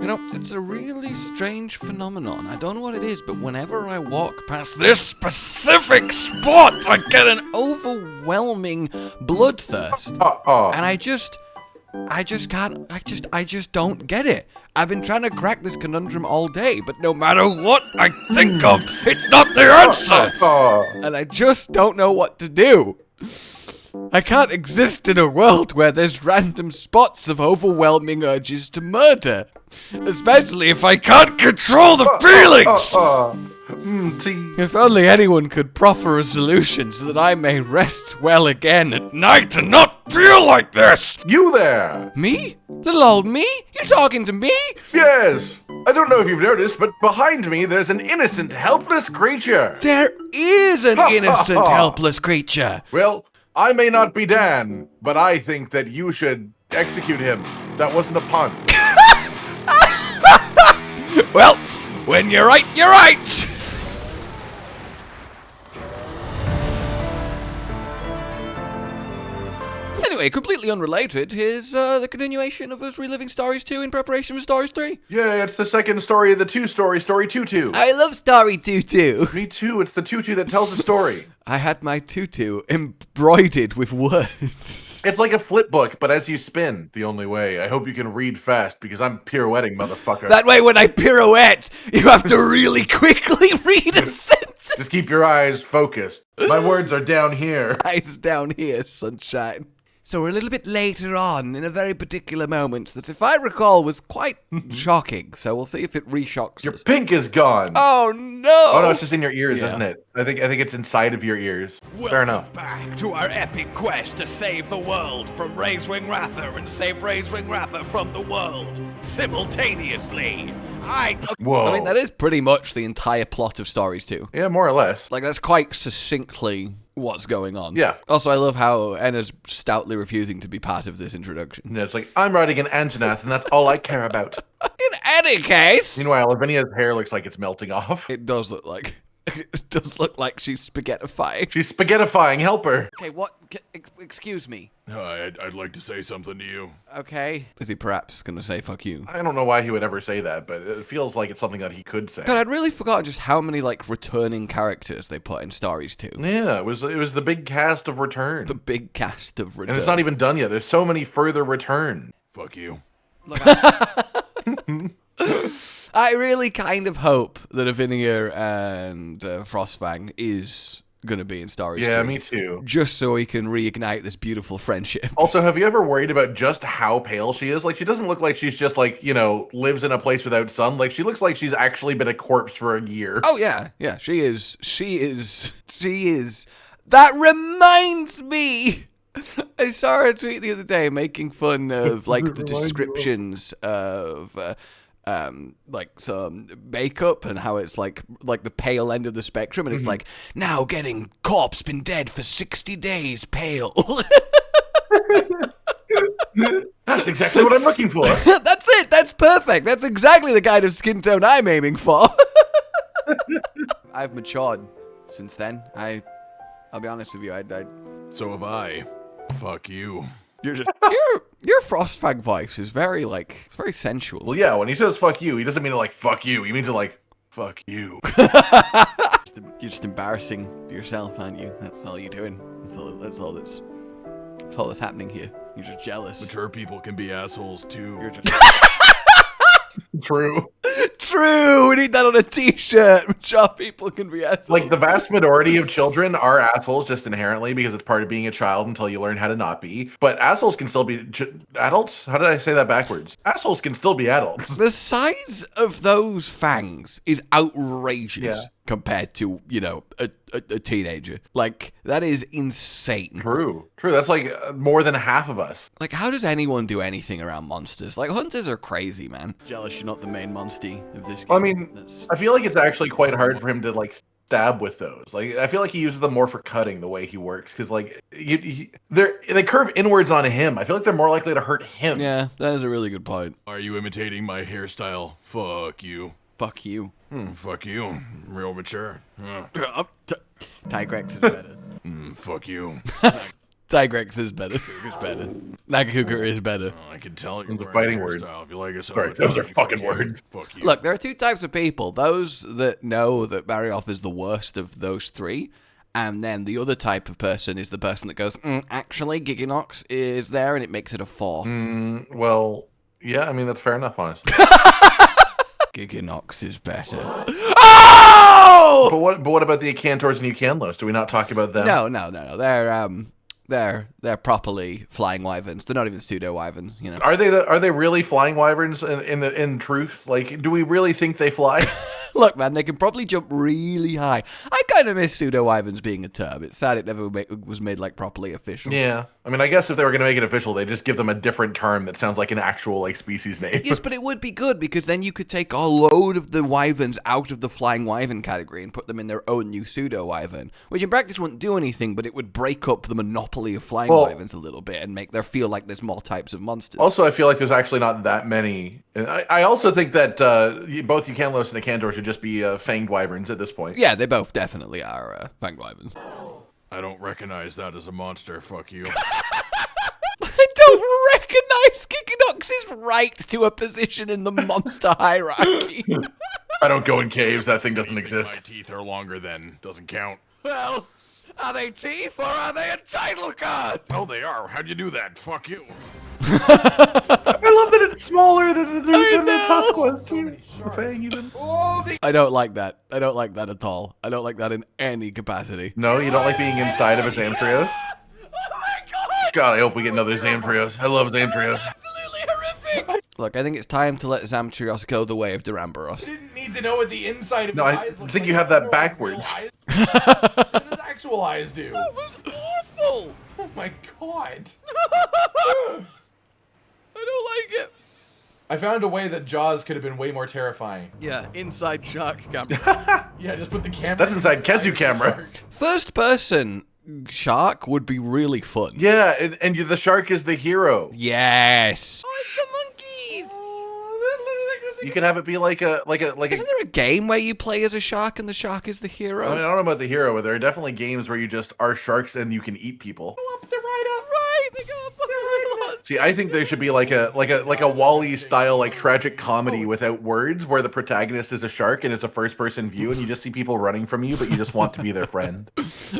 You know, it's a really strange phenomenon. I don't know what it is, but whenever I walk past this specific spot, I get an overwhelming bloodthirst. And I just don't get it. I've been trying to crack this conundrum all day, but no matter what I think of, it's not the answer. And I just don't know what to do. I can't exist in a world where there's random spots of overwhelming urges to murder. Especially if I can't control the feelings! If only anyone could proffer a solution so that I may rest well again at night and not feel like this! You there! Me? Little old me? You talking to me? Yes! I don't know if you've noticed, but behind me there's an innocent, helpless creature! There is an innocent, helpless creature! Well, I may not be Dan, but I think that you should execute him. That wasn't a pun. Well, when you're right, you're right! Anyway, completely unrelated, here's the continuation of us reliving Stories 2 in preparation for Stories 3. Yeah, it's the second story of the two-story, Story 2-2. I love Story 2-2. Me too, it's the tutu that tells the story. I had my tutu embroidered with words. It's like a flip book, but as you spin, the only way. I hope you can read fast, because I'm pirouetting, motherfucker. That way when I pirouette, you have to really quickly read a sentence. Just keep your eyes focused. My words are down here. Eyes down here, sunshine. So we're a little bit later on in a very particular moment that, if I recall, was quite shocking. So we'll see if it reshocks Your us. pink is gone. Oh no! Oh no, it's just in your ears, Yeah. isn't it? I think it's inside of your ears. Fair enough. Back to our epic quest to save the world from Razewing Ratha and save Razewing Ratha from the world simultaneously. Whoa. I mean, that is pretty much the entire plot of Stories 2. Yeah, more or less. Like, that's quite succinctly what's going on. Yeah. Also, I love how Enna's stoutly refusing to be part of this introduction. Yeah, it's like, I'm riding an Anjanath, and that's all I care about. In any case... Meanwhile, Lavinia's hair looks like it's melting off. It does look like... It does look like she's spaghettifying. She's spaghettifying, help her. Okay, what... Excuse me. I'd like to say something to you. Okay. Is he perhaps gonna say fuck you? I don't know why he would ever say that, but it feels like it's something that he could say. God, I'd really forgotten just how many, like, returning characters they put in Stories 2. Yeah, it was the big cast of Return. The big cast of Return. And it's not even done yet. There's so many further Return. Fuck you. Look, I really kind of hope that Avinia and Frostfang is gonna be in Stories 2. Yeah, me too. Just so we can reignite this beautiful friendship. Also, have you ever worried about just how pale she is? Like, she doesn't look like she's just, like, you know, lives in a place without sun. Like, she looks like she's actually been a corpse for a year. Oh, yeah. Yeah, she is. That reminds me! I saw her tweet the other day making fun of, like, the descriptions of... like some makeup and how it's like the pale end of the spectrum, and it's like, now getting corpse been dead for 60 days pale. That's exactly what I'm looking for. That's it. That's perfect. That's exactly the kind of skin tone I'm aiming for. I've matured since then. I'll be honest with you. I So have I. Fuck you. You're just your Frostfang voice is very it's very sensual. Well, yeah, when he says fuck you, he doesn't mean to like fuck you. He means to like fuck you. You're just embarrassing yourself, aren't you? That's all you're doing. That's all that's happening here. You're just jealous. Mature people can be assholes too. You're just True. True. We need that on a t-shirt. Mature people can be assholes. Like, the vast majority of children are assholes just inherently because it's part of being a child until you learn how to not be. But assholes can still be adults? How did I say that backwards? Assholes can still be adults. The size of those fangs is outrageous. Yeah. Compared to, you know, a teenager. Like, that is insane. True. That's like more than half of us. Like, how does anyone do anything around monsters? Like, hunters are crazy, man. Jealous you're not the main monstie of this game. Well, I mean, I feel like it's actually quite hard for him to, like, stab with those. Like, I feel like he uses them more for cutting the way he works. Because, like, they curve inwards on him. I feel like they're more likely to hurt him. Yeah, that is a really good point. Are you imitating my hairstyle? Fuck you. Fuck you. Fuck you. Real mature. Tigrex is better. Fuck you. Tigrex is better. Cougar's better. Nargacuga is better. Oh, I can tell you're Those are fighting words. If you like it so Sorry, much, those are fuck fucking you. words. Fuck you. Look, there are two types of people. Those that know that barroth is the worst of those three. And then the other type of person is the person that goes, actually, Giganox is there, and it makes it a 4. Well, yeah, I mean, that's fair enough, honestly. Giganox is better. Oh! But what about the Acantors and Eucanlos? Do we not talk about them? No. They're properly flying wyverns. They're not even pseudo wyverns, you know. Are they really flying wyverns in truth? Like, do we really think they fly? Look, man, they can probably jump really high. I kind of miss pseudo wyverns being a term. It's sad it never was made like properly official. Yeah, I mean, I guess if they were going to make it official, they just give them a different term that sounds like an actual like species name. Yes, but it would be good because then you could take a load of the wyverns out of the flying wyvern category and put them in their own new pseudo wyvern, which in practice wouldn't do anything, but it would break up the monopoly of flying wyverns a little bit and make there feel like there's more types of monsters. Also, I feel like there's actually not that many. I also think that both Eucanlos and Acantor should just be fanged wyverns at this point. Yeah, they both definitely are fanged wyverns. I don't recognize that as a monster. Fuck you. I don't recognize Giganox's right to a position in the monster hierarchy. I don't go in caves. That thing doesn't exist. My teeth are longer than doesn't count. Well, are they teeth or are they a title card? Oh, they are. How'd you do that? Fuck you. I love that it's smaller than the tusk was. The fang even. I don't like that. I don't like that at all. I don't like that in any capacity. No, you don't like being inside of a Zamtrios? Oh my god! God, I hope we get another Zamtrios. I love Zamtrios. Absolutely horrific! Look, I think it's time to let Zamtrios go the way of Duramboros. Didn't need to know what the inside of No, his I eyes looked think like. you have that backwards. What did his actual eyes do? That was awful! Oh my god. I don't like it. I found a way that Jaws could have been way more terrifying. Yeah, inside shark camera. Yeah, just put the camera. That's inside Kezu of the camera. shark. First person shark would be really fun. Yeah, and the shark is the hero. Yes. Oh, it's the monkeys. You could have it be like a. Isn't there a game where you play as a shark and the shark is the hero? I mean, I don't know about the hero, but there are definitely games where you just are sharks and you can eat people. They're right up. Right. They go up. See, I think there should be like a Wall-E style like tragic comedy without words, where the protagonist is a shark and it's a first-person view, and you just see people running from you, but you just want to be their friend.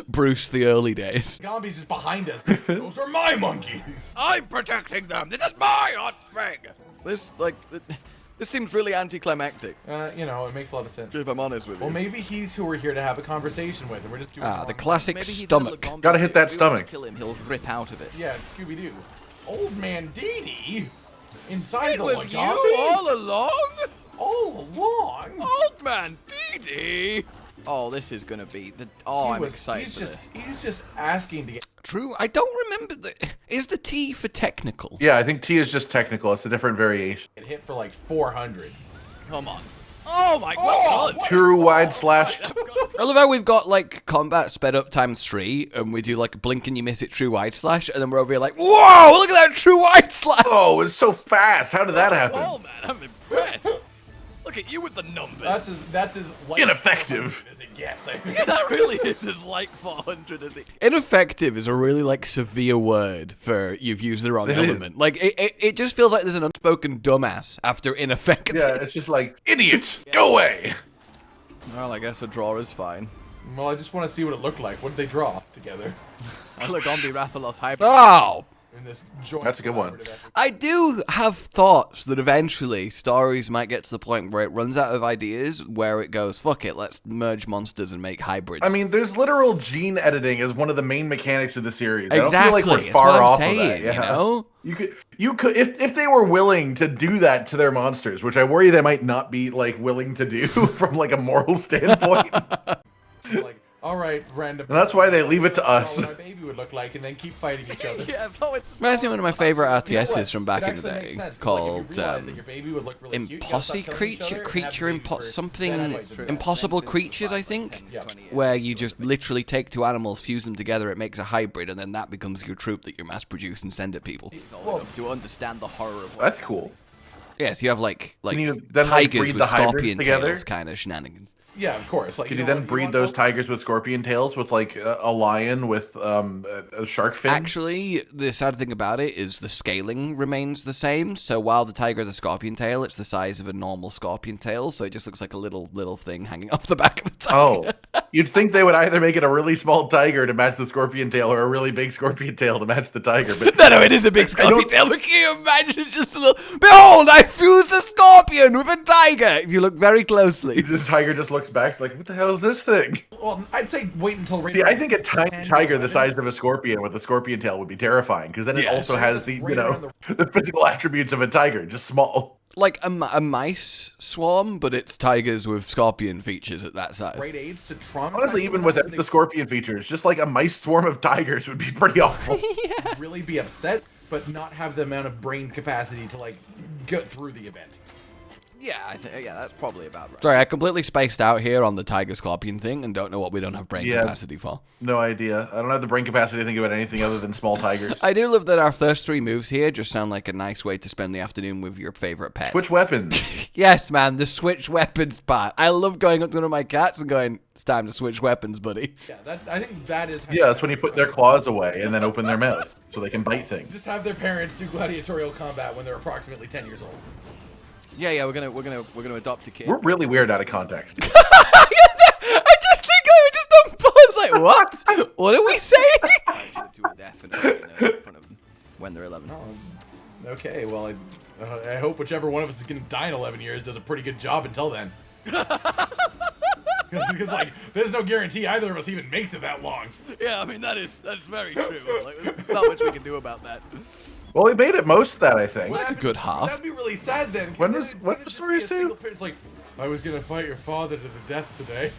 Bruce, the early days. Gombi's just behind us. Those are my monkeys. I'm protecting them. This is my offspring. This seems really anticlimactic. You know, it makes a lot of sense. If I'm honest with you. Well, maybe he's who we're here to have a conversation with, and we're just doing The classic stomach. Gotta hit that stomach. Kill him. He'll rip out of it. Yeah, Scooby-Doo. Old man Dee inside It the was you Legiana? all along. All along. Old man Dee. Oh, this is gonna be the. Oh, I'm excited He's for just, this. he's just asking to get. True. I don't remember the. Is the T for technical? Yeah, I think T is just technical. It's a different variation. hit for like 400. Come on. Oh my god. True wide slash. I love how we've got like combat sped up ×3, and we do like a blink and you miss it true wide slash, and then we're over here like, whoa, look at that true wide slash. Oh, it's so fast. How did that happen? Oh man, I'm impressed. Look at you with the numbers. That's as light Ineffective. as it gets, I think. Yeah, that really is as like 400 as it. Ineffective is a really like severe word for you've used the wrong It is. element. Like it just feels like there's an unspoken dumbass after ineffective. Yeah, it's just like, idiot, go away. Well, I guess a draw is fine. Well, I just want to see what it looked like. What did they draw together Look on the Rathalos hybrid. Oh! in this joint? That's a good one. collaborative effort? I do have thoughts that eventually stories might get to the point where it runs out of ideas, where it goes, fuck it, let's merge monsters and make hybrids. I mean, there's literal gene editing as one of the main mechanics of the series. exactly. I don't feel like we're It's far what I'm off saying, of that. Yeah. You know? You could, if they were willing to do that to their monsters, which I worry they might not be like willing to do from like a moral standpoint. Like, all right, random. And that's why they leave it to us. What my baby would look like, and then keep fighting each other. Yeah, so it's reminds me of one of my favorite You know what? RTSs from back It in the actually makes day, sense, 'cause, called like, if you realize that your baby would look really cute, you gotta Impossy stop killing each other and have babies for something then Impossible Creatures, I think, Yeah. where you just literally take two animals, fuse them together, it makes a hybrid, and then that becomes your troop that you mass produce and send at people. Well, To understand the horror of That's cool. Yes, you have like you then, like, tigers breed with the hybrids scorpion together? tails kind of shenanigans. Yeah, of course. Like, Could you then breed those tigers with scorpion tails with like a lion with a shark fin? Actually, the sad thing about it is the scaling remains the same. So while the tiger has a scorpion tail, it's the size of a normal scorpion tail. So it just looks like a little thing hanging off the back of the tiger. Oh, you'd think they would either make it a really small tiger to match the scorpion tail or a really big scorpion tail to match the tiger. But No, it is a big scorpion tail. But can you imagine just a little... Behold, I fused a scorpion with a tiger. If you look very closely. the tiger just looks back like, what the hell is this thing? Well, I'd say wait until. See, I think a tiny tiger the size of a scorpion with a scorpion tail would be terrifying because then it also has the, the physical attributes of a tiger, just small. Like a mice swarm, but it's tigers with scorpion features at that size. Great age to trauma. Honestly, even without the scorpion features, just like a mice swarm of tigers would be pretty awful. Really be upset, but not have the amount of brain capacity to like get through the event. Yeah, I think that's probably about right. Sorry, I completely spaced out here on the tiger scorpion thing and don't know what we don't have brain capacity for. No idea. I don't have the brain capacity to think about anything other than small tigers. I do love that our first 3 moves here just sound like a nice way to spend the afternoon with your favorite pet. Switch weapons. Yes, man, the switch weapons part. I love going up to one of my cats and going, it's time to switch weapons, buddy. Yeah, I think that is. Yeah, that's when you put their claws away and then open their mouth so they can bite things. Just have their parents do gladiatorial combat when they're approximately 10 years old. Yeah, we're gonna adopt a kid. We're really weird out of context. I just think I was just on pause, like, what? What are we saying? To a definite, in front of them when they're 11. Okay, well, I hope whichever one of us is going to die in 11 years does a pretty good job until then. Because, like, there's no guarantee either of us even makes it that long. Yeah, I mean, that's very true. Like, there's not much we can do about that. Well, we made it most of that, I think. Well, that's a good half. That'd be really sad then. When was Stories 2? It's like, I was going to fight your father to the death today.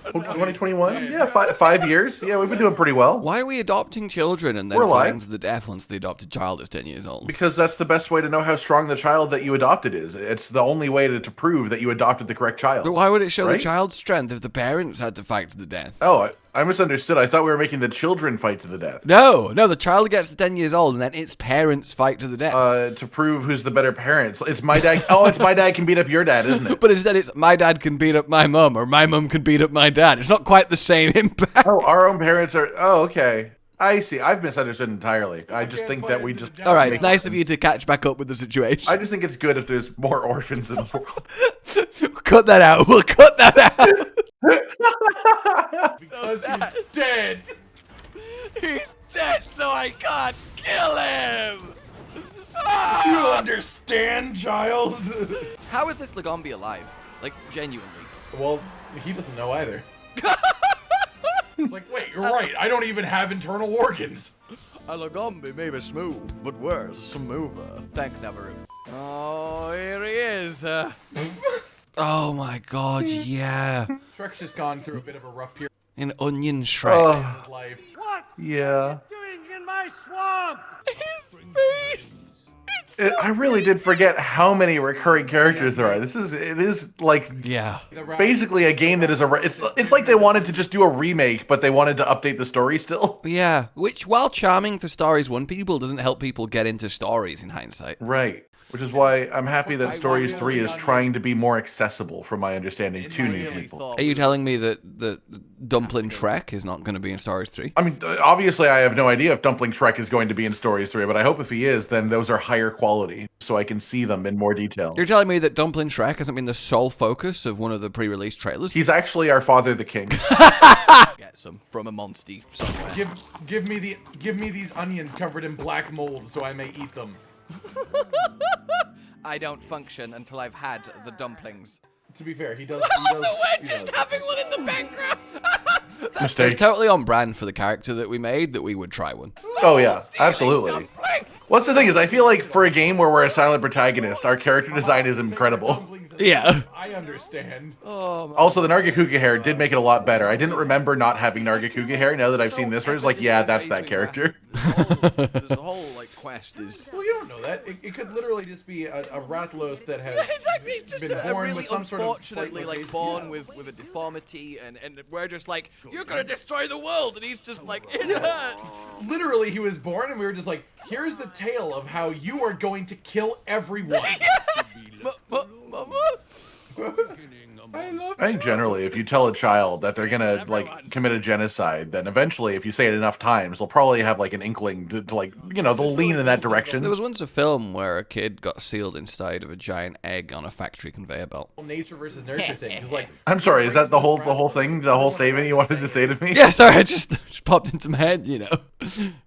2021? Yeah, 5 years. Yeah, we've been doing pretty well. Why are we adopting children and then We're flying alive. to the death once the adopted child is 10 years old? Because that's the best way to know how strong the child that you adopted is. It's the only way to prove that you adopted the correct child. But why would it show the Right? child's strength if the parents had to fight to the death? Oh, I misunderstood. I thought we were making the children fight to the death. No, the child gets to 10 years old and then its parents fight to the death. To prove who's the better parent. It's my dad. Oh, it's my dad can beat up your dad, isn't it? But instead it's my dad can beat up my mum or my mum can beat up my dad. It's not quite the same impact. Oh, our own parents are. Oh, okay. I see. I've misunderstood entirely. I just think that we just. All right, it's nice of you to catch back up with the situation. I just think it's good if there's more orphans in the world. Cut that out. We'll cut that out. Because he's dead. He's dead, so I can't kill him. Do you understand, child? How is this Lagombi alive? Like, genuinely. Well, he doesn't know either. It's like, wait, you're right. I don't even have internal organs. A Lagombi may be smooth, but where's a mover? Thanks, navirou. Oh, here he is. Oh my god, yeah. Shrek's just gone through a bit of a rough period An onion Shrek. in his life. Yeah. doing in my swamp? His face. I really did forget how many recurring characters there are. It is like Yeah. basically a game that is it's like they wanted to just do a remake, but they wanted to update the story still. Yeah. Which, while charming for Stories 1 people, doesn't help people get into stories in hindsight. Right. Which is why I'm happy that Stories 3 is trying to be more accessible, from my understanding, to new people. Are you telling me that the Dumpling Trek is not going to be in Stories 3? I mean, obviously I have no idea if Dumpling Trek is going to be in Stories 3, but I hope if he is, then those are higher quality, so I can see them in more detail. You're telling me that Dumpling Shrek hasn't been the sole focus of one of the pre-release trailers? He's actually our father the king. Get some from a Monstie somewhere. Give me these onions covered in black mold so I may eat them. I don't function until I've had the dumplings. To be fair, he does. having one in the background. Mistake. It's totally on brand for the character that we made that we would try one. Oh yeah, absolutely. What's the thing is, I feel like for a game where we're a silent protagonist, our character design is incredible. Yeah. I understand. Also, the nargacuga hair did make it a lot better. I didn't remember not having nargacuga hair. Now that I've seen this, it's like, yeah, that's that character. The whole like quest is. Well, you don't know that. It could literally just be a Rathalos that has Exactly, it's just been a born really with some sort of unfortunately slight like location. born Yeah. with a deformity, and we're just like, you're gonna destroy the world, and he's just like, it hurts. Literally, he was born, and we were just like, here's the tale of how you are going to kill everyone. Mama? I love I think generally, if you tell a child that they're gonna like commit a genocide, then eventually, if you say it enough times, they'll probably have like an inkling to like, you know, they'll lean in that direction. There was once a film where a kid got sealed inside of a giant egg on a factory conveyor belt. Nature versus nurture thing. 'Cause, like, I'm sorry, is that the whole thing, the whole statement you wanted to say to me? Yeah, sorry, it just popped into my head, you know.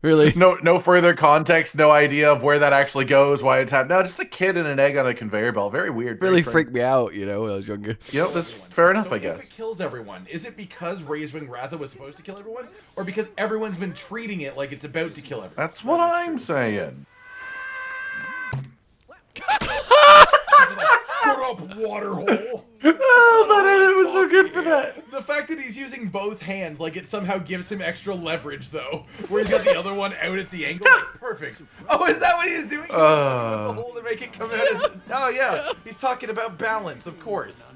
Really. No further context, no idea of where that actually goes, why it's happening. No, just a kid and an egg on a conveyor belt. Very weird. Really freaked me out, you know, when I was younger. Yep, that's fair enough, I guess. If it kills everyone, is it because Razewing Ratha was supposed to kill everyone, or because everyone's been treating it like it's about to kill everyone? That's what I'm saying. Shut up, waterhole! Oh, that edit was so good for that. The fact that he's using both hands, like it somehow gives him extra leverage, though. Where he's got the other one out at the angle, like, perfect. Oh, is that what he's doing? The hole to make it come out. Oh yeah, he's talking about balance, of course.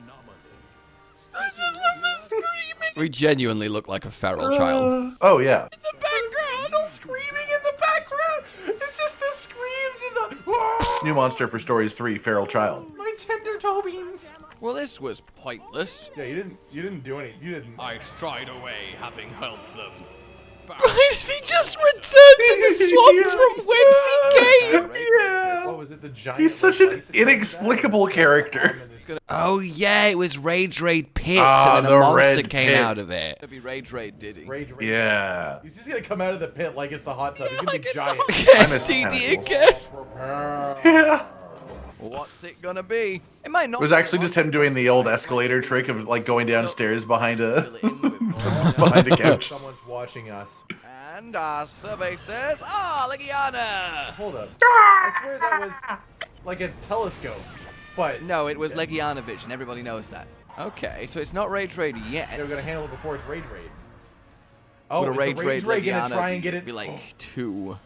We genuinely look like a feral child. Oh yeah. The background, still screaming in the background. It's just the screams and the. New monster for Stories 3, Feral Child. My tender toe beans. Well, this was pointless. Yeah, you didn't do anything. You didn't. I stride away, having helped them. Why does he just return to the swamp from whence he came? Yeah. Oh, is it the giant? He's such an inexplicable character. Oh yeah, it was Rage Raid Pit, Ah, and then a the monster red came pit. out of it. It'd be Rage Raid Diddy. Rage Raid. Yeah. He's just gonna come out of the pit like it's the hot tub. He's gonna Like be it's giant. not I miss STD tentacles. again. Yeah. What's it gonna be? It might not. It was actually just him doing the old escalator trick of like going downstairs behind a behind a couch. Someone's watching us. And our survey says, Legiana! Hold up. I swear that was like a telescope, but No, it was Legiana Vision. Everybody knows that. Okay, so it's not Rage Raid yet. they're gonna handle it before it's Rage Raid. Oh, Would a is Rage the Raid Rage Raid gonna Legiana try and get it? be like 2?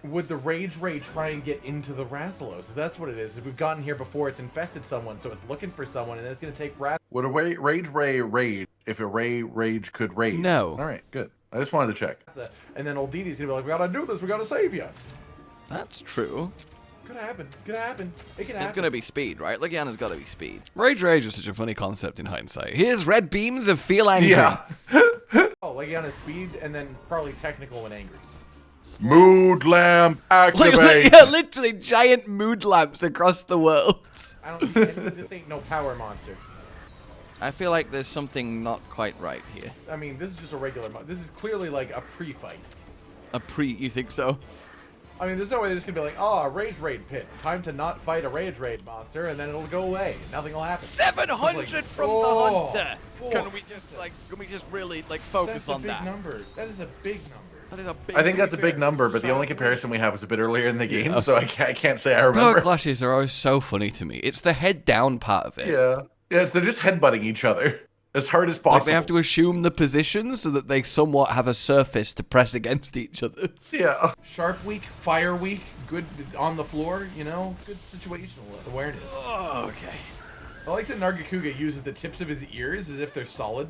Would the Rage Raid try and get into the Rathalos? Is that's what it is? If we've gotten here before, it's infested someone, so it's looking for someone, and then it's gonna take Would a Rage Ray raid if a Rage could raid? No. All right, good. I just wanted to check. Ratha, and then old Didi's gonna be like, "We gotta do this. We gotta save you." That's true. Could happen. Could happen. It can happen. It's gonna be speed, right? Legiana's gotta be speed. Rage is such a funny concept in hindsight. Here's red beams of feel angry. Yeah. Oh, Legiana's speed, and then probably technical when angry. Mood lamp activate. Yeah, literally giant mood lamps across the world. I don't. This ain't no power monster. I feel like there's something not quite right here. I mean, this is just a regular. This is clearly like a pre-fight. You think so? I mean, there's no way they're just gonna be like, "Oh, a Rage Raid pit. Time to not fight a Rage Raid monster, and then it'll go away. Nothing will happen." 700 Like, from oh, the hunter. fuck. Can we just really like focus That's a on big that? number. That is a big number. That is a big. I think that's a big number, but the only comparison we have was a bit earlier in the game, so I can't say I Power remember. clashes are always so funny to me. It's the head down part of it. Yeah. Yeah, they're just headbutting each other as hard as Like possible. they have to assume the position so that they somewhat have a surface to press against each other. Yeah. Sharp weak, fire weak, good on the floor. You know, good situational awareness. Oh, okay. I like that Nargacuga uses the tips of his ears as if they're solid.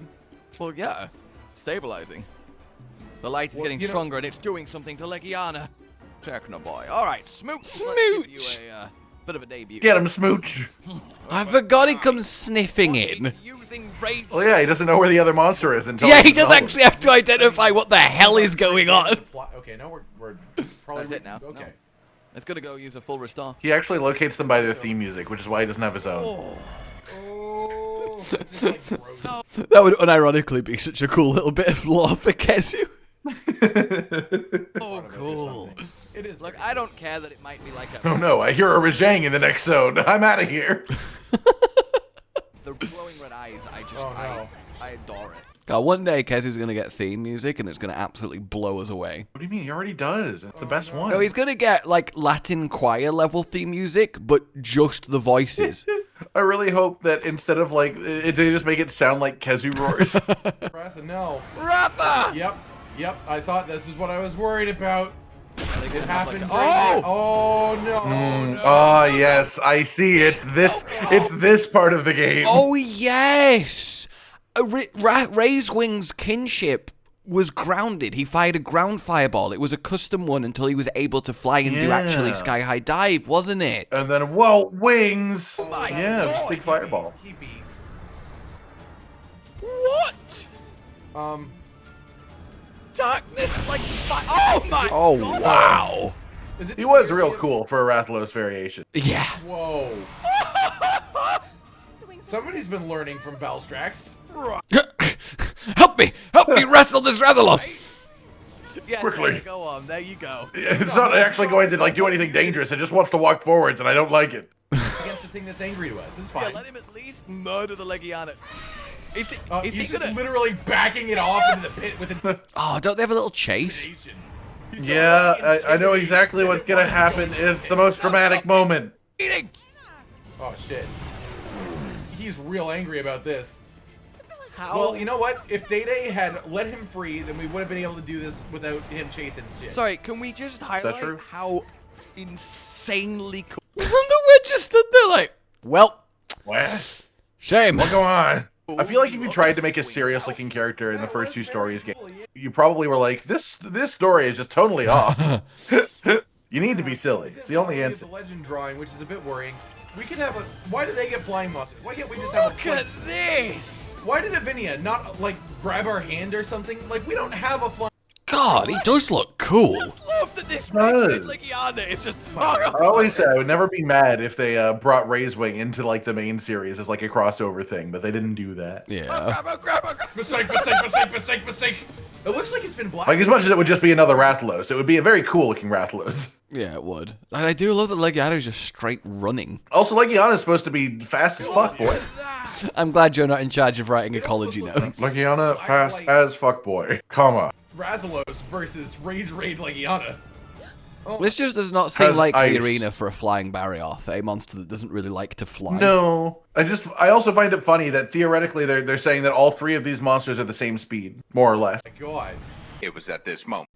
Well, yeah. Stabilizing. The light is Well, getting you know- stronger and it's doing something to Legiana. Techno boy. All right, Smooch. Let's give you a bit of a debut. Get him, Smooch. I forgot he comes sniffing in. Using rage. Well, yeah, he doesn't know where the other monster is until Yeah, he he's does alone. actually have to identify what the hell is going on. Okay, now we're probably. That's it now. Okay. No. It's gonna go use a full restore. He actually locates them by their theme music, which is why he doesn't have his own. Oh, just like gross. That would unironically be such a cool little bit of lore for Kezu. Oh, cool. It is. Look, I don't care that it might be like a... Oh no, I hear a Rajang in the next zone. I'm out of here. The glowing red eyes, Oh, no. I adore it. God, one day Kezu's gonna get theme music and it's gonna absolutely blow us away. What do you mean? He already does. It's the best one. No, he's gonna get like Latin choir level theme music, but just the voices. I really hope that instead of like, they just make it sound like Kezu roars. Ratha, no. Ratha! Yep. I thought this is what I was worried about. It happens. Like, Right oh no! Oh yes, I see. It's this part of the game. Oh yes! Razewing's Kinship was grounded. He fired a ground fireball. It was a custom one until he was able to fly and do actually sky high dive, wasn't it? And then whoa, wings. my yeah, just God. big fireball. He beat. Darkness like fire. Oh my Oh, god. wow. Is it He was real cool for a Rathalos variation. Yeah. Whoa. Somebody's been learning from Valstrax. Help me wrestle this Rathalos. Yeah, Quickly. there, go on, there you go. It's not actually going to like do anything dangerous. It just wants to walk forwards, and I don't like it. Against the thing that's angry to us. It's Yeah, fine. let him at least murder the Legiana. Is he He's just gonna... literally backing it off into the pit with intimidation. Oh, don't they have a little chase? He's Yeah, already I know exactly what's gonna happen. It's the most dramatic moment. Eating. Oh shit. He's real angry about this. How? Well, you know what? If Day had let him free, then we would have been able to do this without him chasing shit. Sorry, can we just highlight true. how insanely cool... The witch just stood there like, well, What? shame. What's going on? I feel like if you tried to make a serious-looking character in the first two stories game, you probably were like, this story is just totally off. You need to be silly. It's the only The answer. legend drawing, which is a bit worrying. We can have a. Why did they get flying monsters? Why can't we just have Look a? at this! Why did Avinia not like grab our hand or something? Like we don't have a flying. God, he does look cool. Just love that this does. Legiana is just... I always say I would never be mad if they brought Razewing into like the main series as like a crossover thing, but they didn't do that. Yeah. Grab her. Mistake. It looks like it's been black. Like as much as it would just be another Rathalos, it would be a very cool looking Rathalos. Yeah, it would. And I do love that Legiana is just straight running. Also, Legiana is supposed to be fast as fuck, boy. I'm glad you're not in charge of writing ecology notes. Legiana, fast as fuck, boy. Comma. Rathalos versus Rage Raid Legiana. This just does not seem Has like ice. the arena for a flying barroth, a monster that doesn't really like to fly. No. I also find it funny that theoretically they're saying that all three of these monsters are the same speed, more or less. My God. It was at this moment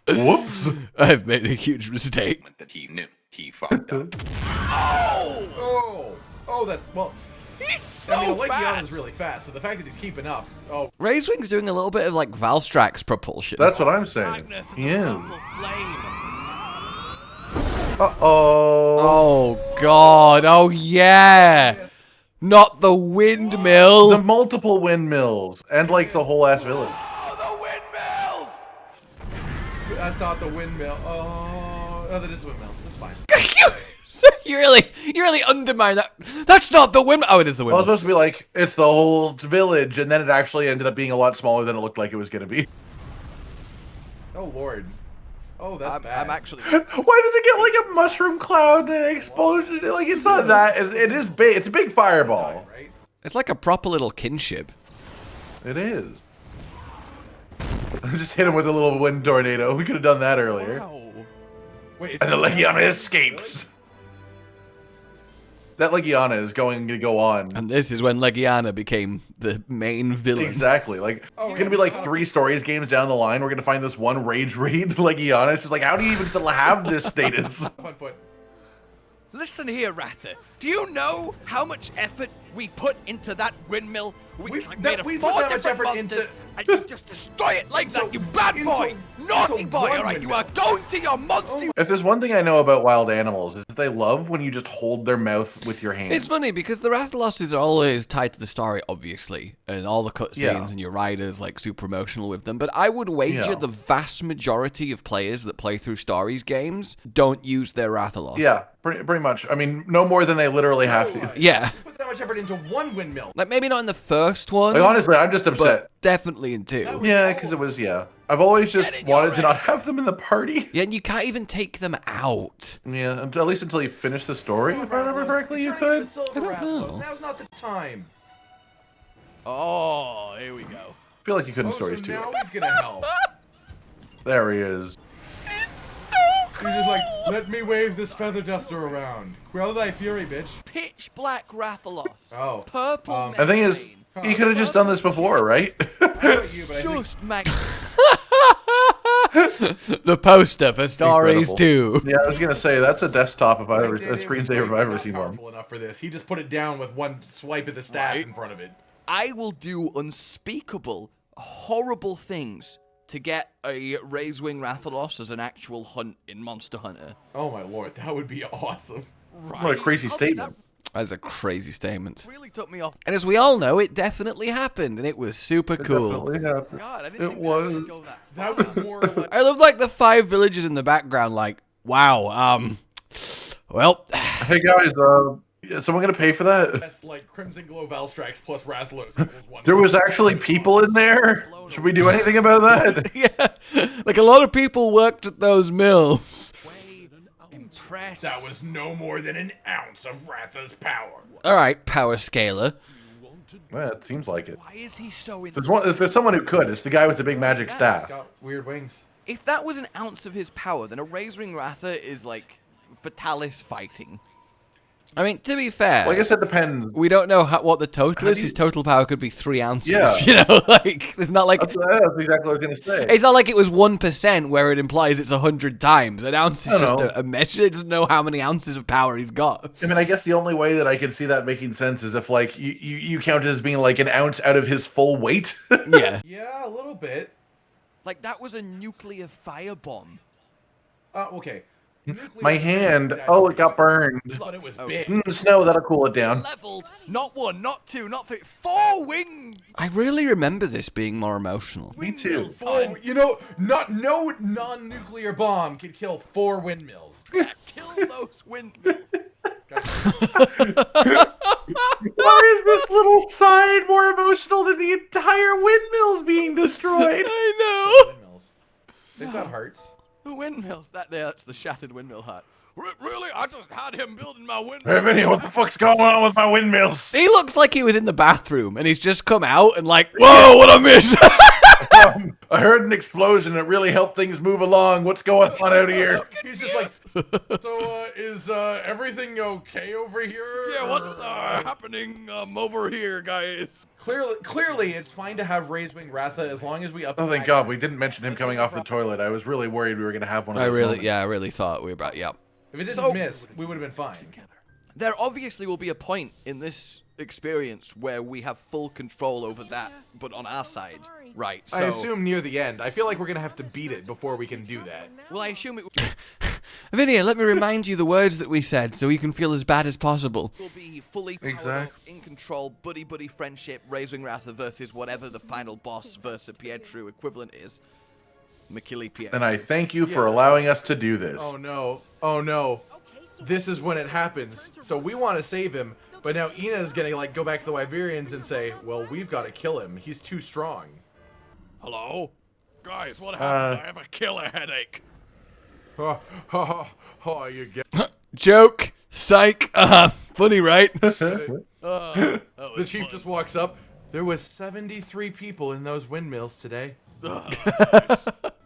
Whoops. I've made a huge mistake. that he knew he fucked up. Oh, that's well. He's so I mean, Legiana's fast! really fast, so the fact that he's keeping up. Oh, Razewing's doing a little bit of like Valstrax propulsion. That's what I'm saying. Darkness and the Yeah. purple flame. Uh-oh. Oh god, oh yeah! Not the windmill! The multiple windmills and like the whole ass village. Oh, the windmills! that's not the windmill. Oh, that is windmills. That's fine. So you really undermine that. That's not the windmill. Oh, it is the Well, windmill. it's supposed to be like, it's the whole village, and then it actually ended up being a lot smaller than it looked like it was going to be. Oh Lord. Oh, that's bad. I'm actually... Why does it get like a mushroom cloud and an explosion? Like, it's not that. It is big. It's a big fireball. Right? It's like a proper little kinship. It is. Just hit him with a little wind tornado. We could have done that earlier. Wow. Wait. And the Legiana escapes. That Legiana is going to go on. And this is when Legiana became the main villain. Exactly. Like, it's gonna be like 3 stories games down the line. We're gonna find this one Rage Raid Legiana. It's just like, how do you even still have this status? Fun foot. Listen here, Ratha. Do you know how much effort we put into that windmill? We We've- made that- it we put 4 that much different effort monsters, into- and you just destroy it like that, you bad boy! Naughty boy, one alright? You windmill. are going to your Monstie! If there's one thing I know about wild animals, is that they love when you just hold their mouth with your hand. It's funny because the Rathaloses are always tied to the story, obviously, and all the cutscenes Yeah. and your riders like super emotional with them. But I would wager Yeah. the vast majority of players that play through stories games don't use their Rathalos. Yeah, pretty much. I mean, no more than they literally have to. Yeah. We put that much effort into one windmill. Like maybe not in the first one, Like, honestly, I'm just upset. but definitely in 2. Yeah, because it was, yeah. I've always just Get it, wanted you're to not have them in the party. Yeah, and you can't even take them out. Yeah, at least until you finish the story, if I remember correctly, He's you trying to could. get the silver I don't Rathalos. know. Now's not the time. Oh, here we go. I feel like you could in Oh, stories so too. now he's gonna help. There he is. It's so He's just like, let me wave this feather duster around. Quell thy fury, bitch. pitch black Rathalos. Oh. Purple The thing is, he could have just done this before, right? I don't know about you, but I think just mag... The poster for stories Incredible. 2. Yeah, I was gonna say that's a desktop if I ever, Dave a was screensaver if I ever not seen one. powerful enough for this. He just put it down with one swipe of the staff Right. in front of it. I will do unspeakable, horrible things to get a Razewing Rathalos as an actual hunt in Monster Hunter. Oh my lord, that would be awesome. Right. What a crazy I'll do statement. That's a crazy statement. Really took me off. And as we all know, it definitely happened, and it was super cool. Definitely happened. God, I didn't think was. that would go that That was more like. I love like the 5 villagers in the background, like, wow, well, Hey guys, is someone gonna pay for that? That's like Crimson Glow Valstrax plus Rathalos equals 1. There was actually people in there. Should we do anything about that? yeah, like a lot of people worked at those mills. impressed. That was no more than an ounce of Ratha's power. All right, power scaler. Yeah, it seems like it. Why is he so If there's someone who could, it's the guy with the big magic staff. Got weird wings. If that was an ounce of his power, then a Razewing Ratha is like Fatalis fighting. I mean, to be fair, Well, I guess it depends. we don't know what the total is. His total power could be 3 ounces. You know, like it's not like That's exactly what I was gonna say. it's not like it was 1% where it implies it's 100 times. An ounce is I just know. a measure. It doesn't know how many ounces of power he's got. I mean, I guess the only way that I can see that making sense is if, like, you count it as being like an ounce out of his full weight. Yeah. Yeah, a little bit. Like that was a nuclear firebomb. Okay. My hand. Oh, it got burned. But it was big. Snow, that'll cool it down. Leveled. Not 1, not 2, not 3, 4 wing. I really remember this being more emotional. Me too. Oh, you know, no non-nuclear bomb could kill 4 windmills. Yeah, kill those windmills. Why is this little side more emotional than the entire windmills being destroyed? I know. Windmills. They've got hearts. The windmills. That's the shattered windmill hut. Really? I just had him building my window. Hey, Vinny, what the fuck's going on with my windmills? He looks like he was in the bathroom and he's just come out and like, whoa, what I missed. I heard an explosion. It really helped things move along. What's going on out here? He's just like, so, is everything okay over here? Yeah, what's happening over here, guys? Clearly, it's fine to have Razewing Ratha as long as we up. Oh, thank God. We didn't mention him coming off the toilet. I was really worried we were going to have one of I those really, moments. yeah, I really thought we were about, yeah. If it didn't miss, we would have been fine. There obviously will be a point in this experience where we have full control over that, but on our side, right? So, I assume near the end. I feel like we're gonna have to beat it before we can do that. Well, I assume it Vinny, let me remind you the words that we said so you can feel as bad as possible. will be fully powered Exactly. up, in control, buddy friendship, Razewing Ratha versus whatever the final boss versus Pietru equivalent is. Makili Pietru. And I thank you for allowing us to do this. Oh no! Oh no! This is when it happens. So we want to save him, but now Ina's gonna like go back to the Wyverians and say, "Well, we've got to kill him. He's too strong." Hello? Guys, what happened? I have a killer headache. You get Joke, psych, funny, right? the chief just walks up. There was 73 people in those windmills today.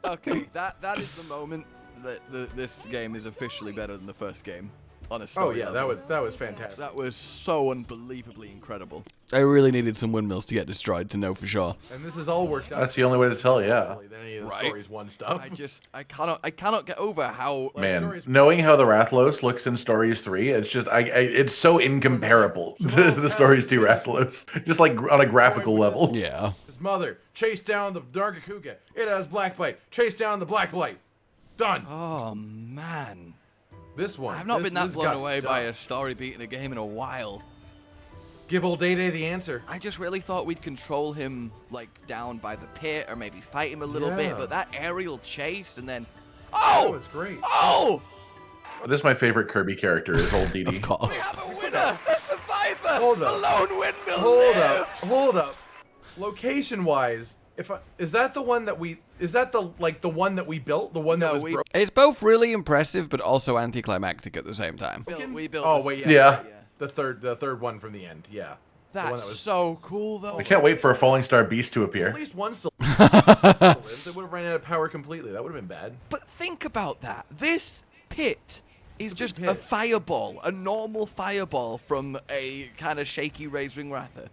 Okay, that is the moment that this game is officially better than the first game. On a Oh story yeah, level. that was fantastic. That was so unbelievably incredible. I really needed some windmills to get destroyed to know for sure. And this is all worked out. That's the only way to tell, yeah. Than any of the Right. stories one stuff. I cannot get over how Man, stories- knowing how the Rathalos looks in Stories 3, it's just, it's so incomparable to the Stories 2 Rathalos. Just like on a graphical level. Yeah. His mother chased down the nargacuga. It has blackblight. Chase down the blackblight. Done. Oh man. This one. I've not been that this blown got away by a stuff. story beat in a game in a while. Give old Day the answer. I just really thought we'd control him like down by the pit or maybe fight him a little bit, Yeah. but that aerial chase and then That oh was great. oh This is my favorite Kirby character, is old Dee Dee. Of course. we have a winner, a survivor, Hold a up. lone windmill. Hold up. Location wise, is that the one that we the one that we built, the one that No, was we- broken? It's both really impressive, but also anticlimactic at the same time. We built. Oh this- wait, Yeah. The third one from the end, yeah. The one That's that was so cool though. I can't wait for a Falling Star Beast to appear. at least one still lived. They would have ran out of power completely. That would have been bad. But think about that. This pit is just pit. a fireball, a normal fireball from a kind of shaky Razewing Ratha.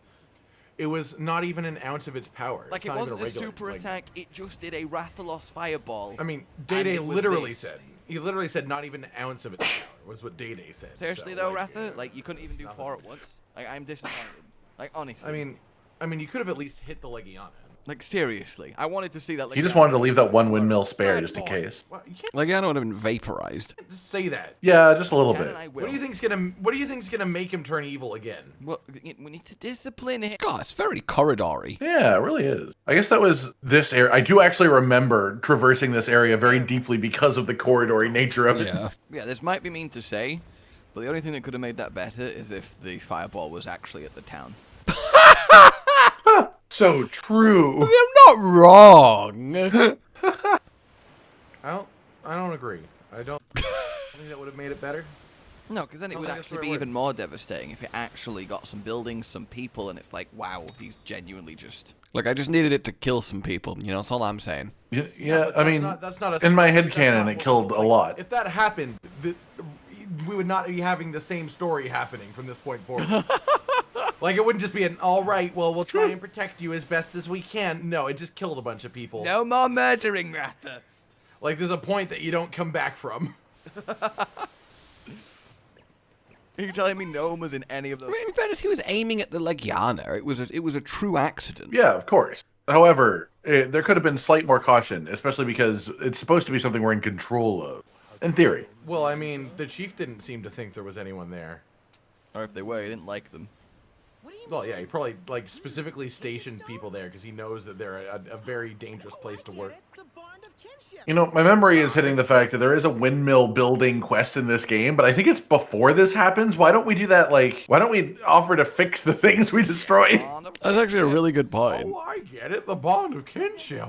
It was not even an ounce of its power. Like It's it not even wasn't a regular, super like- attack, it just did a Rathalos fireball. I mean, And Day it was literally this. said. He literally said not even an ounce of its power was what Day said. Seriously so, though, like, Ratha, like you couldn't even do 4 at once. Like I'm disappointed. Like honestly. I mean, you could have at least hit the Legiana. Like, seriously. I wanted to see that. Like, He just wanted to leave that one windmill spare just in case. Well, you can't Legiana would have been vaporized. just say that. Yeah, just a little bit. What do you think's gonna make him turn evil again? Well, we need to discipline him. God, it's very corridory. Yeah, it really is. I guess that was this area. I do actually remember traversing this area very deeply because of the corridory nature of it. Yeah. Yeah, this might be mean to say, but the only thing that could have made that better is if the fireball was actually at the town. So true. I'm not wrong. I don't agree. I don't think that would have made it better. No, because then it I would think that's actually the be right even more devastating if it actually got some buildings, some people, and it's like, wow, he's genuinely just... Look, I just needed it to kill some people. You know, that's all I'm saying. Yeah, But I mean, that's not a, in my head that's canon, not it what- killed a lot. If that happened, we would not be having the same story happening from this point forward. Like, it wouldn't just be an, all right, well, we'll try and protect you as best as we can. No, it just killed a bunch of people. No more murdering, Ratha! Like, there's a point that you don't come back from. Are you telling me no one was in any of those? I mean, in fairness, he was aiming at the Legiana. It was a true accident. Yeah, of course. However, there could have been slight more caution, especially because it's supposed to be something we're in control of. In theory. Well, I mean, the chief didn't seem to think there was anyone there. Or if they were, he didn't like them. Well, yeah, he probably, like, specifically stationed people there because he knows that they're a very dangerous place to work. You know, my memory is hitting the fact that there is a windmill building quest in this game, but I think it's before this happens. Why don't we do that, like, why don't we offer to fix the things we destroyed? That's actually a really good point. Oh, I get it. The bond of kinship.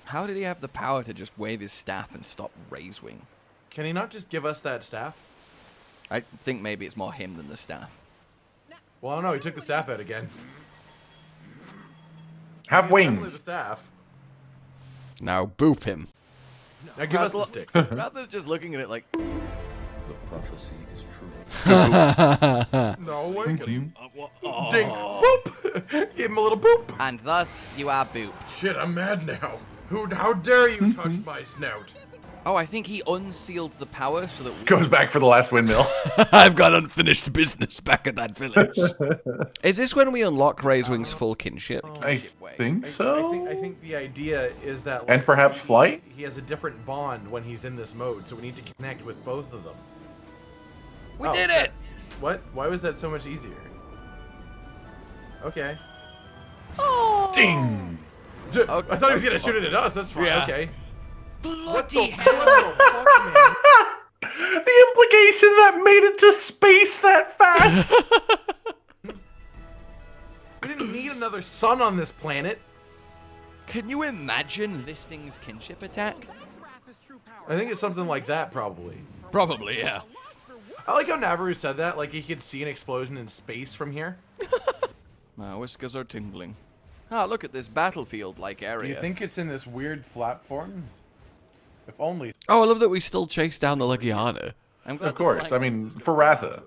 How did he have the power to just wave his staff and stop Razewing? Can he not just give us that staff? I think maybe it's more him than the staff. Well, I don't know. He took the staff out again. Have Definitely the wings. staff. Now boop him. Now give us the stick. Ratha's just looking at it like, The prophecy is true. No way. Ding. Oh. Boop. Give him a little boop. and thus you are booped. Shit, I'm mad now. How dare you touch my snout? Oh, I think he unsealed the power so that we... Goes back for the last windmill. I've got unfinished business back at that village. Is this when we unlock Razewing's full kinship? I think so. I think the idea is that. Like, And perhaps flight? He has a different bond when he's in this mode, so we need to connect with both of them. We Oh, did it! What? Why was that so much easier? Okay. Ding. I thought he was gonna shoot it at us. That's fine. Yeah. Okay. Bloody What hell! the fuck, man? The implication that made it to space that fast. We didn't need another sun on this planet. Can you imagine this thing's kinship attack? I think it's something like that, probably. Probably, yeah. I like how Navirou said that, like he could see an explosion in space from here. My whiskers are tingling. Ah, look at this battlefield-like area. Do you think it's in this weird flap form? If only. Oh, I love that we still chase down the Legiana. I'm glad Of course. that the I mean, language for is- Ratha.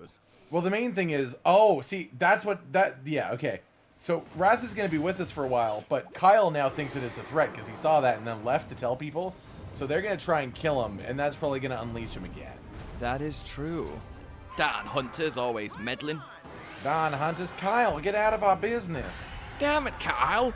Well, the main thing is, oh, see, that's what that. Yeah, okay. So Ratha is going to be with us for a while, but Kyle now thinks that it's a threat because he saw that and then left to tell people. So they're going to try and kill him, and that's probably going to unleash him again. That is true. Darn hunters always meddling. Don Hunters, Kyle, get out of our business. Damn it, Kyle!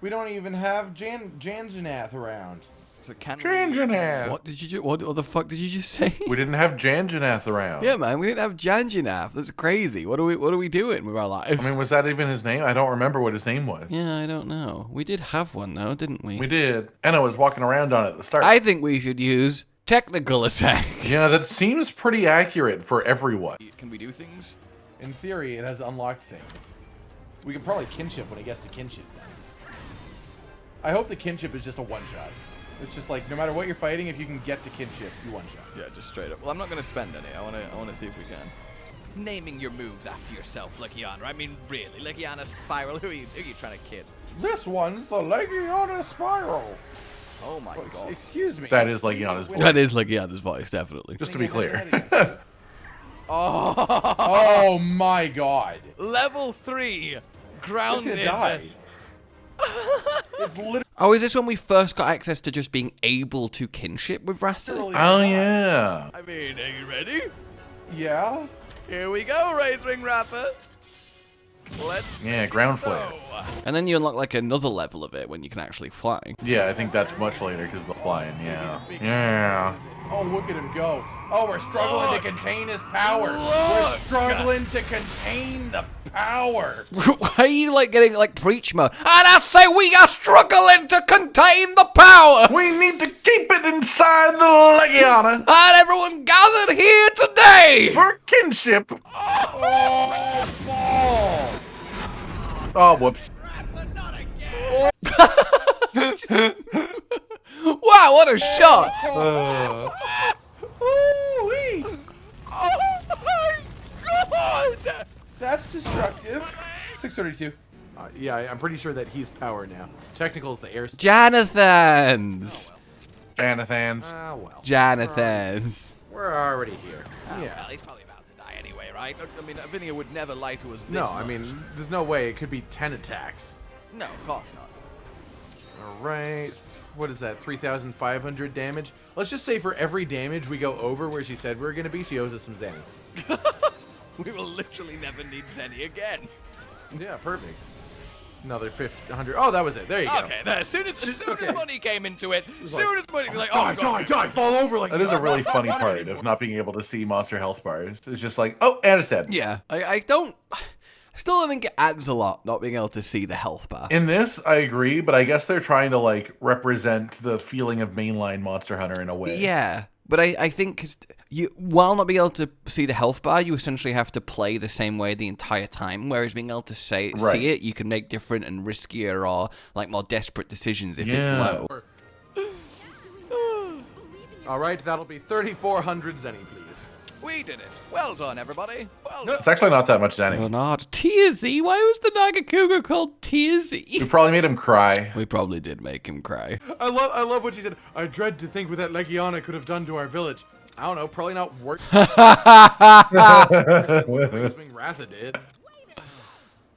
We don't even have Janjanath around. So can Janjanath. What did you what the fuck did you just say? We didn't have Janjanath around. Yeah, man, we didn't have Janjanath. That's crazy. What are we doing with our lives? I mean, was that even his name? I don't remember what his name was. yeah, I don't know. We did have one though, didn't we? We did. Anna was walking around on it at the start. I think we should use technical attack. Yeah, that seems pretty accurate for everyone. Can we do things? In theory, it has unlocked things. We can probably kinship when it gets to kinship. I hope the kinship is just a one-shot. It's just like, no matter what you're fighting, if you can get to kinship, you one-shot. Yeah, just straight up. Well, I'm not going to spend any. I want to see if we can. Naming your moves after yourself, Legiana. I mean, really, Legiana Spiral. Who are you trying to kid? This one's the Legiana Spiral. Oh my god. Excuse me. That is Legiana's voice. That is Legiana's voice, definitely. Just to be clear. Oh my god. Level 3. He's Grounded. gonna die. It's literally Oh, is this when we first got access to just being able to kinship with Ratha? Oh, yeah. I mean, are you ready? yeah. Here we go, Razewing Ratha. Let's Yeah, ground flare. go. And then you unlock like another level of it when you can actually fly. Yeah, I think that's much later because of the flying. Yeah. Yeah. Oh, look at him go. Oh, we're struggling to contain his power. We're struggling to contain the power. Why are you like getting like preach mode? And I say we are struggling to contain the power. We need to keep it inside the Legiana And everyone gathered here today. for kinship. Oh, ball. Oh, whoops. Wow, what a shot. Ooh-wee. Oh my god! That's destructive. 632. Yeah, I'm pretty sure that he's power now. Technical's the air. Jonathans. Jonathans. Ah, well. Jonathans. We're already here. Well, Yeah. he's probably about to die anyway, right? I mean, Vinny would never lie to us this No, I much. mean, there's no way it could be 10 attacks. No, of course not. All right. What is that? 3,500 damage? Let's just say for every damage we go over where she said we were going to be, she owes us some zenny. We will literally never need Zenny again. Yeah, perfect. Another 100. Oh, that was it. There you go. Okay, there, as soon as money came into it, as soon as money, like, Die, oh, God. die, fall over like That is a really funny part of not being able to see monster health bars. It's just like, oh, and it's dead. Yeah, I still don't think it adds a lot not being able to see the health bar. In this, I agree, but I guess they're trying to like represent the feeling of mainline Monster Hunter in a way. Yeah, but I think 'cause you, while not being able to see the health bar, you essentially have to play the same way the entire time. Whereas being able to see it, you can make different and riskier or like more desperate decisions if it's low. All right, that'll be 3,400 zenny, please. We did it. Well done, everybody. Well done. It's actually not that much Or Zenny. not. Tearsy? Why was the nargacuga called Tearsy? We probably made him cry. We probably did make him cry. I love what she said. I dread to think what that Legiana could have done to our village. I don't know, probably not work. Razewing Ratha did.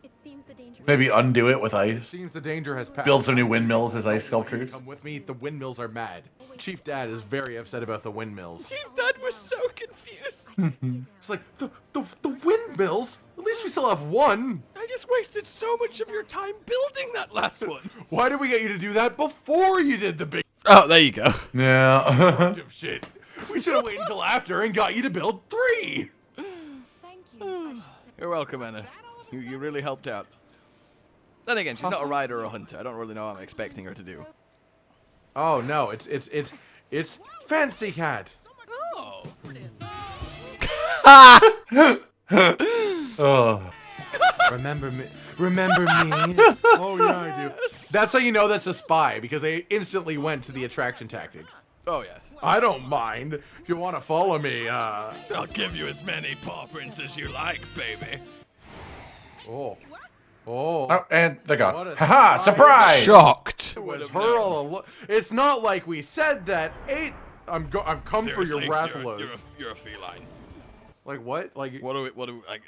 It seems the danger. Maybe undo it with ice. Seems the danger has passed. Build some new windmills as ice sculptures. Come with me. The windmills are mad. Chief Dad is very upset about the windmills. Chief Dad was so confused. It's like the windmills. At least we still have one. I just wasted so much of your time building that last one. Why did we get you to do that before you did the big Oh, there you go. Yeah. of shit? We should have waited until after and got you to build 3. Thank you. You're welcome, Anna. You really helped out. Then again, she's not a rider or a hunter. I don't really know what I'm expecting her to do. Oh no, it's Fancy Cat. Oh. Oh. Remember me. Remember me. Oh yeah, I do. That's how you know that's a spy, because they instantly went to the attraction tactics. Oh, yes. I don't mind if you want to follow me. I'll give you as many paw prints as you like, baby. Oh, Oh, and they're What gone. a Haha! surprise. Surprise! Shocked. it was her all along. It's not like we said that. I've come for your Seriously, Rathalos. You're a feline. Like what? Like What do we, like,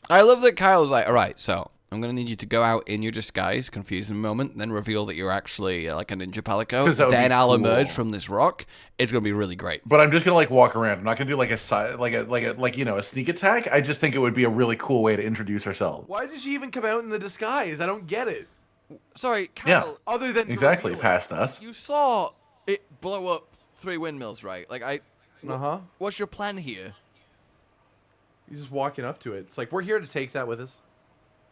I love that Kyle's like, all right, so I'm going to need you to go out in your disguise, confusing moment, then reveal that you're actually like a ninja palico. 'Cause that would Then be I'll cool. emerge from this rock. It's going to be really great. But I'm just gonna like walk around. I'm not gonna do like a side, like you know, a sneak attack. I just think it would be a really cool way to introduce ourselves. why did she even come out in the disguise? I don't get it. sorry, Yeah. Kyle, Other than to Exactly, reveal it. past us. you saw it blow up 3 windmills, right? Like, Uh-huh. what's your plan here? He's just walking up to it. It's like, we're here to take that with us.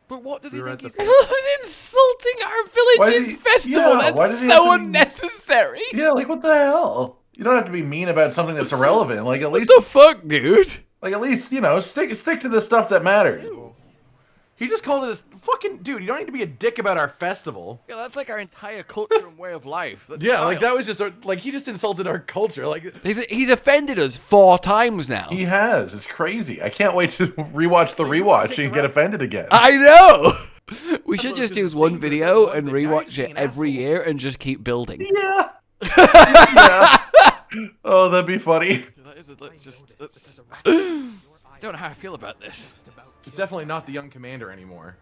But what does he We were think at he's the- gonna Who's insulting our Why village's does he- festival? yeah, why does That's he so have to be- unnecessary. Yeah, like what the hell? You don't have to be mean about something that's irrelevant. Like at What least, the fuck, dude? like at least you know, stick to the stuff that matters. He just called it a fucking dude. You don't need to be a dick about our festival. Yeah, that's like our entire culture and way of life. That's Yeah, like style. that was just like he just insulted our culture. Like He's offended us 4 times now. He has. It's crazy. I can't wait to rewatch the rewatch and get offended again. I know. We should just just use one dangerous video as and one thing. Now he's rewatch being it an every asshole. year and just keep building. Yeah. Yeah. Oh, that'd be funny. That is I don't know how I feel about this. it's definitely not the young commander anymore.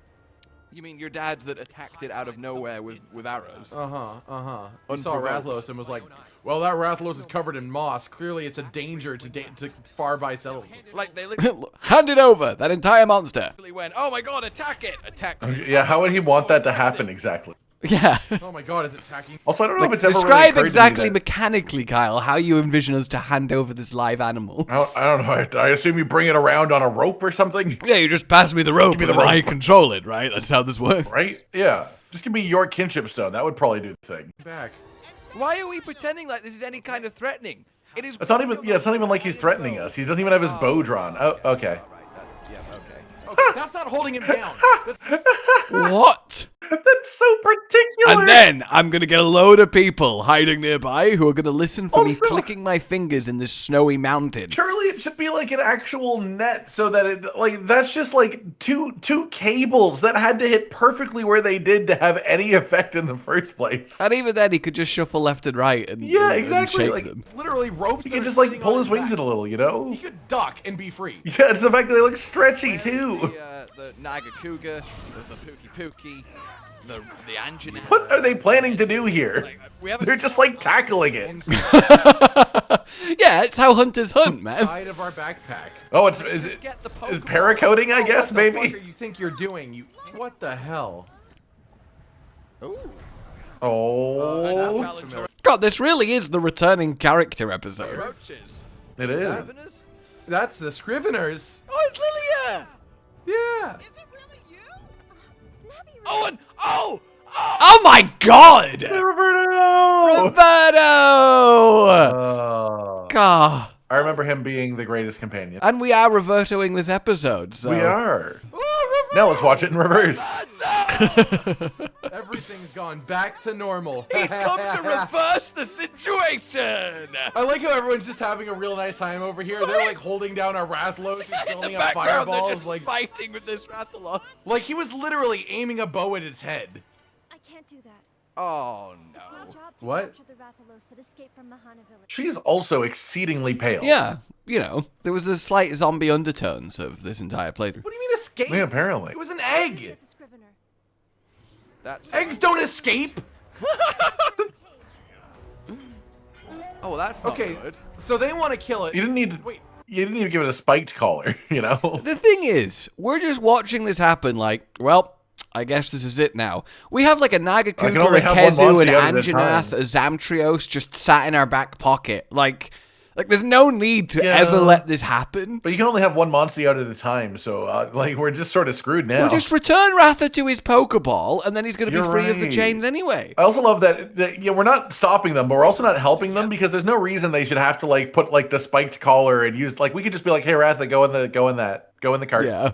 You mean your dad that attacked it out of nowhere with arrows? We saw Rathalos and was like, well, that Rathalos is covered in moss. Clearly, it's a danger to far by settlement. Like they Hand it over, that entire monster. literally went, oh my god, attack it! Attack it. Yeah, how would he want that to happen exactly? Yeah. Oh my god, is it attacking? Also, I don't know if it's ever really Describe occurred to me exactly that- mechanically, Kyle, how you envision us to hand over this live animal. I don't know. I assume you bring it around on a rope or something, Yeah, you just pass me the rope me the and I rope. control it, right? That's how this works. right? Yeah. Just give me your kinship stone. That would probably do the thing. Back. Why are we pretending like this is any kind of threatening? It is. It's not even. Yeah, it's not even like he's threatening us. He doesn't even have his bow drawn. Oh, okay. Right, that's okay. Okay, that's not holding him down. What? That's so particular. And then I'm going to get a load of people hiding nearby who are going to listen for me Also- clicking my fingers in this snowy mountain. Surely it should be like an actual net, so that it like that's just like two cables that had to hit perfectly where they did to have any effect in the first place. And even then, he could just shuffle left and right and, Yeah, and exactly, shake like- them. Literally ropes. He that can are just like sitting pull on his wings back. in a little, you know? He could duck and be free. Yeah, it's the fact that they look stretchy too. The nargacuga, the pookie, the angina. What are they planning to do here? We haven't. They're just like tackling it. Yeah, it's how hunters hunt, man. Inside of our backpack. Oh, is it Get the is Pokemon. paracoating? I guess What the fuck maybe. are you think you're doing? You. What the hell? Ooh. Oh, Challenge God, this really is the returning character episode. approaches. it is. Ravenous? That's the Scriveners. Oh, it's Lilia! Yeah. Oh, and oh! Oh my God! Roberto! Roberto! Oh. God. I remember him being the greatest companion. And we are revertoing this episode, so... We are. Now let's watch it in reverse. Everything's gone back to normal. He's come to reverse the situation! I like how everyone's just having a real nice time over here. They're like holding down our Rathalos and In the filling up background, they're fireballs. just Like fighting with this Rathalos. he was literally aiming a bow at its head. I can't do that. Oh, It's my no. job to What? capture the Rathalos that escaped from Mahana village. She's also exceedingly pale. Yeah, you know, there was the slight zombie undertones of this entire playthrough. What do you mean escape? Yeah, apparently. It was an egg. As a scrivener. That's... Eggs don't escape. Oh, well, that's not Okay, good. so they want to kill it. You didn't need to. Wait. You didn't even give it a spiked collar, you know? The thing is, we're just watching this happen like, well, I guess this is it now. We have like a I can Nagacuga, only a have one Kezu, an Monstie at a Anjanath, time. a Zamtrios just sat in our back pocket. Like there's no need to Yeah. ever let this happen. But you can only have one Monstie out at a time, so like we're just sort of screwed now. We'll just return Ratha to his Pokeball, and then he's going to be You're free of the right. chains anyway. I also love that yeah, we're not stopping them, but we're also not helping them because there's no reason they should have to like put like the spiked collar and use like we could just be like, hey Ratha, go in the cart. Yeah.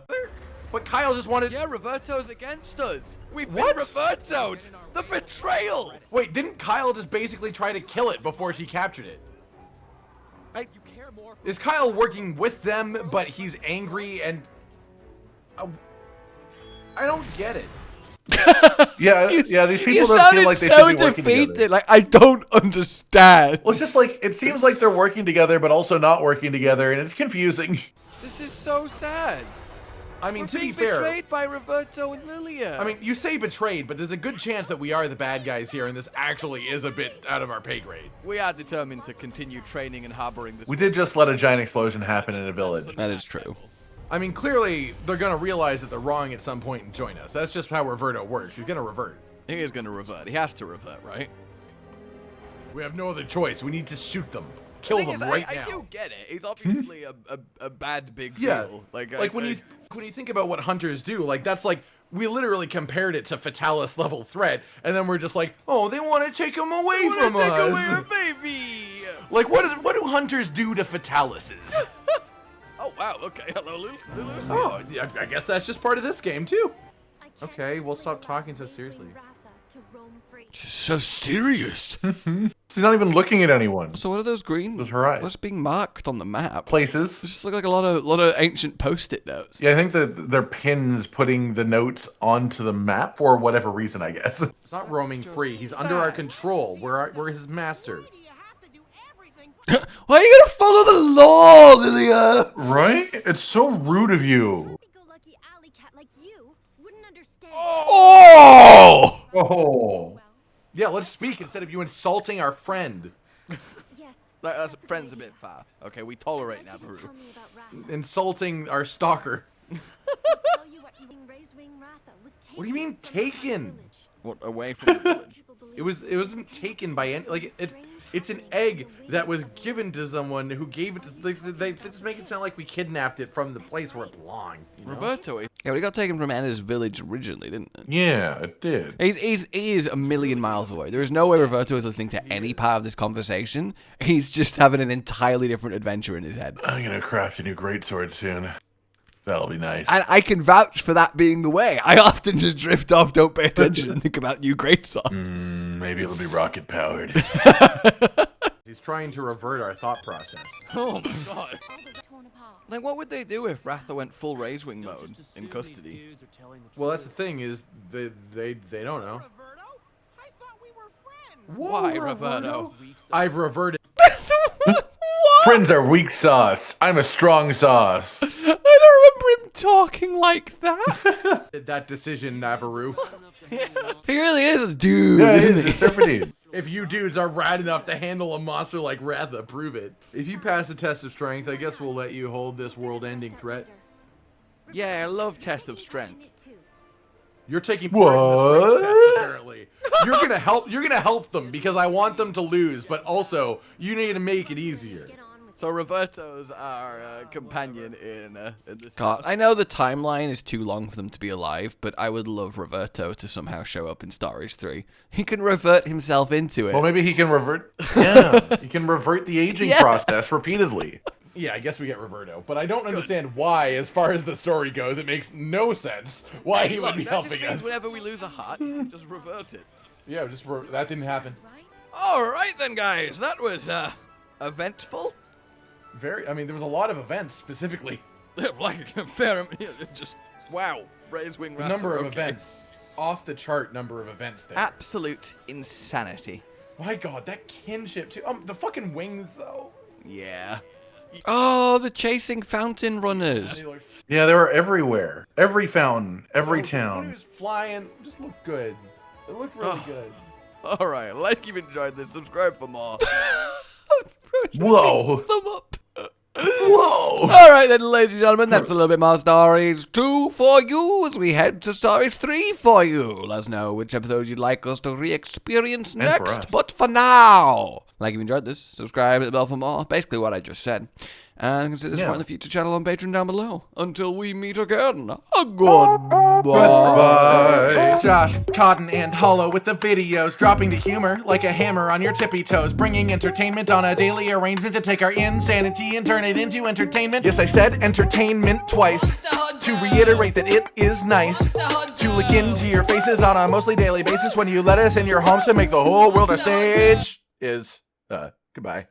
But Kyle just wanted. Yeah, Roberto's against us. We've What? been Roberto'd. The betrayal. Wait, didn't Kyle just basically try to kill it before she captured it? You care more for Is Kyle working with them, but he's angry and? I don't get it. Yeah, yeah. These You people don't sounded seem like they so should be working defeated. together. Like, I don't understand. Well, it's just like it seems like they're working together, but also not working together, and it's confusing. This is so sad. I mean, We're to be being fair, betrayed by Roberto and Lilia. I mean, you say betrayed, but there's a good chance that we are the bad guys here, and this actually is a bit out of our pay grade. we are determined to continue training and harboring this. We did just let a giant explosion happen in a village. That is true. I mean, clearly they're gonna realize that they're wrong at some point and join us. That's just how Roberto works. He's gonna revert. He is going to revert. He has to revert, right? We have no other choice. We need to shoot them, kill The thing them is, right I now. do get it. He's obviously a bad big Yeah, deal. Like when you think about what hunters do, like that's like we literally compared it to Fatalis level threat, and then we're just like, oh, they want to take him away from take us. away our baby. Like what do hunters do to Fatalises? Oh wow. Okay. Hello, Lucy. Oh, yeah, I guess that's just part of this game too. I can't Okay, we'll stop allow talking so Ratha seriously. to roam free. So serious. She's not even looking at anyone. So what are those green? Those her eyes. What's being marked on the map? Places. It just look like a lot of ancient post-it notes. Yeah, I think that they're pins putting the notes onto the map for whatever reason, I guess. It's not roaming free. He's under our control. We're his master. Why are you gonna follow the law, Lilia? Right? It's so rude of you. Happy-go-lucky alley cat like you wouldn't understand. understand. Oh! Oh. Yeah, let's speak instead of you insulting our friend. Yes. That's friend's a bit far. Okay, we tolerate I'd like you to Navirou. tell me about Ratha. Insulting our stalker. Tell you what Razewing Ratha was What do you mean from the taken? village. What, away from the village? People believe It wasn't taken by any, like, it's an egg that was given to someone who gave it to, they just make it sound like we kidnapped it from the place where it belonged. You know? Roberto, Yeah, but he got taken from Anna's village originally, didn't it? Yeah, it did. He is a million miles away. There is no way Roberto is listening to any part of this conversation. He's just having an entirely different adventure in his head. I'm gonna craft a new greatsword soon. That'll be nice. And I can vouch for that being the way. I often just drift off, don't pay attention, and think about new great songs. Maybe it'll be rocket powered. He's trying to revert our thought process. oh my god. all the way torn apart. Like, what would they do if Ratha went full Razewing mode in custody? Well, that's the thing is they don't know. Why, Roberto? I've reverted. Friends are weak sauce. I'm a strong sauce. I don't remember him talking like that. That decision, Navirou. He really is a dude, Yeah, isn't he's he? a serpent dude. If you dudes are rad enough to handle a monster like Ratha, prove it. If you pass the test of strength, I guess we'll let you hold this world-ending threat. Yeah, I love Test of Strength. You're taking part in the strength test, What? apparently. You're gonna help them because I want them to lose, but also you need to make it easier. Get on with So Roberto's our companion in this. God, I know the timeline is too long for them to be alive, but I would love Roberto to somehow show up in Star Wars 3. He can revert himself into it. Well, maybe he can revert. Yeah, he can revert the aging Yeah. process repeatedly. Yeah, I guess we get Roberto, but I don't understand why, as far as the story goes. It makes no sense why he would Look, be that helping just means us. whenever we lose a heart, you can just revert it. Yeah, that didn't happen. right? Alright then, guys. That was, eventful. I mean, there was a lot of events specifically. Like, a fair, just, wow. Razewing The Ratha, number of okay. events, off the chart number of events there. Absolute insanity. My God, that kinship too. The fucking wings though. Yeah. Oh, the chasing fountain runners. He looked- Yeah, they were everywhere. Every fountain, every When he town. was flying, just looked good. It looked really good. Alright, like you've enjoyed this, subscribe for more. Whoa. Thumb up. Whoa. All right then, ladies and gentlemen, that's a little bit more Stories 2 for you as we head to Stories 3 for you. Let us know which episode you'd like us to re-experience And for next. us. But for now, like if you enjoyed this, subscribe, hit the bell for more. Basically what I just said. And consider supporting the future channel on Patreon down below. Until we meet again, goodbye. Bye. Josh, Cotton, and Hollow with the videos, dropping the humor like a hammer on your tippy toes, bringing entertainment on a daily arrangement to take our insanity and turn it into entertainment. Yes, I said entertainment twice, to reiterate that it is nice to look into your faces on a mostly daily basis when you let us in your homes to make the whole world our stage. Goodbye.